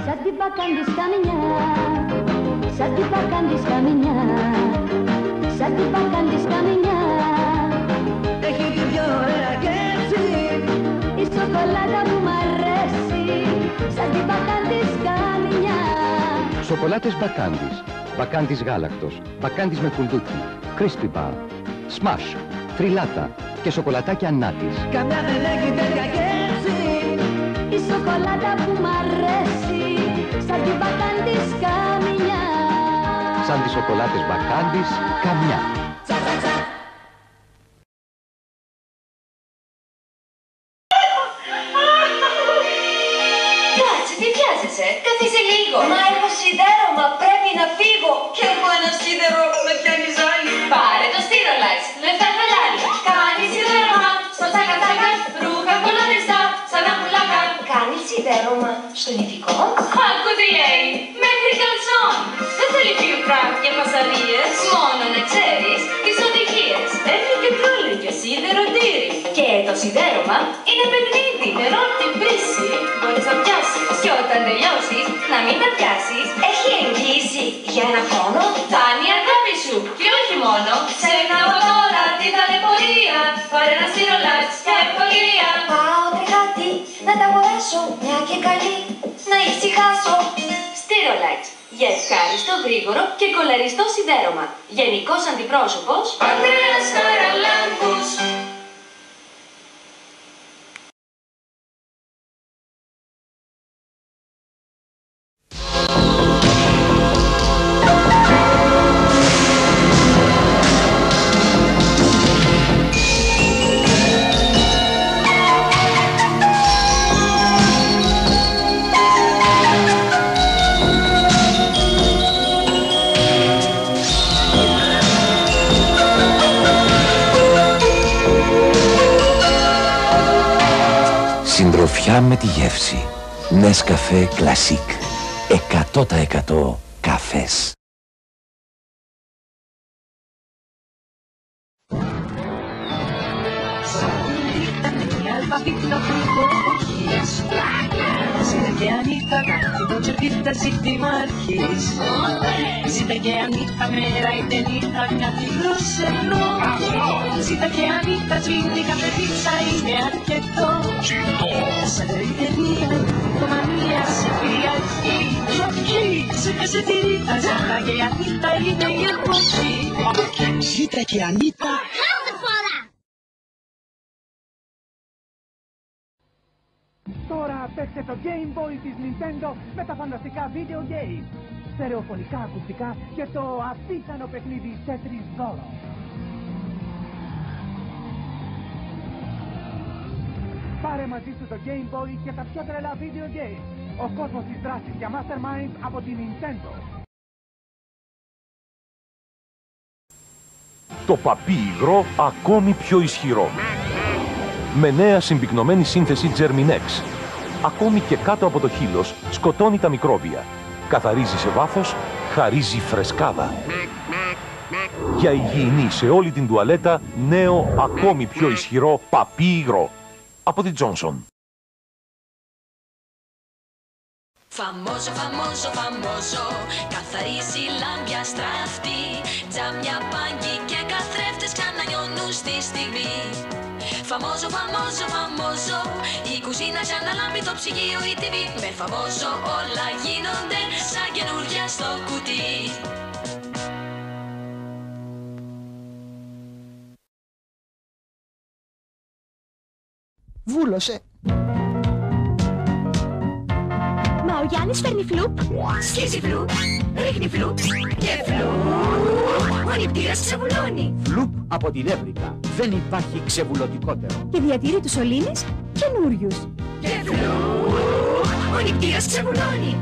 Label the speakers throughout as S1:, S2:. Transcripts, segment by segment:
S1: Σαν την μπακάντης καμιά, σαν την μπακάντης καμιά, σαν την μπακάντης καμιά.
S2: Έχει την πιο ωραία γεύση,
S1: η σοκολάτα που μ' αρέσει, σαν την μπακάντης καμιά.
S3: Σοκολάτες Μπακάντης, Μπακάντης γάλακτος, Μπακάντης με κουλτούκι, Crispy Bar, Smash, Τριλάτα και σοκολατάκια Νάτης.
S2: καμιά δεν έχει τέτοια γεύση.
S1: Η σοκολάτα που μ' αρέσει, σαν την μπακάντης καμιά.
S3: Σαν τις σοκολάτες Μπακάντης, καμιά.
S4: Κάτσε, τι βιάζεσαι, καθίσε λίγο. Μα έχω σιδέρωμα, πρέπει να φύγω. Κι έχω ένα σίδερο, με πιάνει ζάλι. Πάρε το Steerolax, λεφτά χαλάλι. Κάνει σιδέρωμα, στο τσάκα τσάκα. Ρούχα κολονιστά, σαν να πουλάκα. Κάνει σιδέρωμα στο νηφικό. Άκου τι λέει, μέχρι καλσόν. Δεν θέλει φίλτρα και φασαρίες. Μόνο να ξέρεις τις οδηγίες. Έχει και τρόλι και σιδεροτήρι. Και το σιδέρωμα είναι παιχνίδι. Νερό την πρίση μπορείς να πιάσεις. Και όταν τελειώσεις να μην τα πιάσεις. Έχει εγγύηση για ένα χρόνο. Φτάνει η αγάπη σου και όχι μόνο. Ξέχνα από τώρα την ταλαιπωρία. Πάρε ένα Steerolax για ευκολία. Πάω τρεχάτη να τα αγοράσω. Μια και καλή να ησυχάσω. Steerolax. Για ευχάριστο, γρήγορο και κολαριστό σιδέρωμα. Γενικός αντιπρόσωπος Ανδρέας Χαραλάμπους.
S5: Συντροφιά με τη γεύση. Νεσκαφέ Κλασίκ. 100% καφές.
S6: Zita che Anita, tu cerchita zitti marchis. Zita che Anita mera e tenita catti grosse no. Zita che Anita svindica per pizza in archietto. Sarete mia, domani se via chi. Se che se tirita, zita che Anita e nei appoggio. Zita che Anita.
S7: Τώρα παίξτε το Game Boy της Nintendo με τα φανταστικά video games, στερεοφωνικά ακουστικά και το απίθανο παιχνίδι Tetris Zoro. Πάρε μαζί σου το Game Boy και τα πιο τρελά video games. Ο κόσμος της δράσης για Mastermind από την Nintendo.
S8: Το παπί υγρό ακόμη πιο ισχυρό. Με νέα συμπυκνωμένη σύνθεση Germinex. Ακόμη και κάτω από το χείλος σκοτώνει τα μικρόβια. Καθαρίζει σε βάθος, χαρίζει φρεσκάδα. Για υγιεινή σε όλη την τουαλέτα, νέο ακόμη πιο ισχυρό παπί υγρό. Από τη Johnson.
S4: Φαμόζο, φαμόζο, φαμόζο. Καθαρίζει λάμπια στράφτη. Τζάμια, πάγκι και καθρέφτες ξανανιώνουν στη στιγμή. Φαμόζο, φαμόζο, φαμόζο. Η κουζίνα σαν να λάμπει, το ψυγείο, η TV. Με φαμόζο όλα γίνονται σαν καινούργια στο κουτί.
S9: Βούλωσε.
S1: Μα ο Γιάννης φέρνει φλουπ.
S4: Σκίζει φλουπ, ρίχνει φλουπ και φλουπ. Ο νηπτήρας ξεβουλώνει.
S9: Φλουπ από την Εύρικα. Δεν υπάρχει ξεβουλωτικότερο.
S1: Και διατηρεί τους σωλήνες καινούριους.
S4: Και φλουπ, ο νηπτήρας ξεβουλώνει.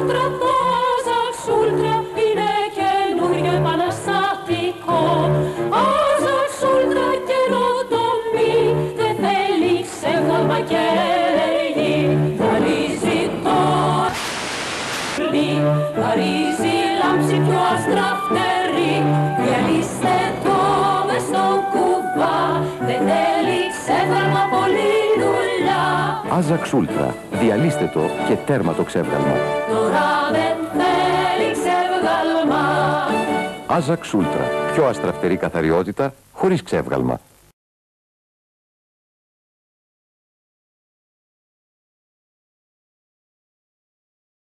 S6: Ultra, το Ajax Ultra είναι καινούριο επαναστατικό. Ajax Ultra καινοτομή, δεν θέλει ξεύγαλμα και ελεγγύη. Χαρίζει το χαρίζει λάμψη πιο αστραφτερή. Διαλύστε το μες στον κουβά, δεν θέλει ξεύγαλμα πολύ δουλειά.
S3: Ajax Ultra. Διαλύστε το και τέρμα το ξεύγαλμα.
S6: Τώρα δεν θέλει ξεύγαλμα.
S3: Ajax Ultra. Πιο αστραφτερή καθαριότητα χωρίς ξεύγαλμα.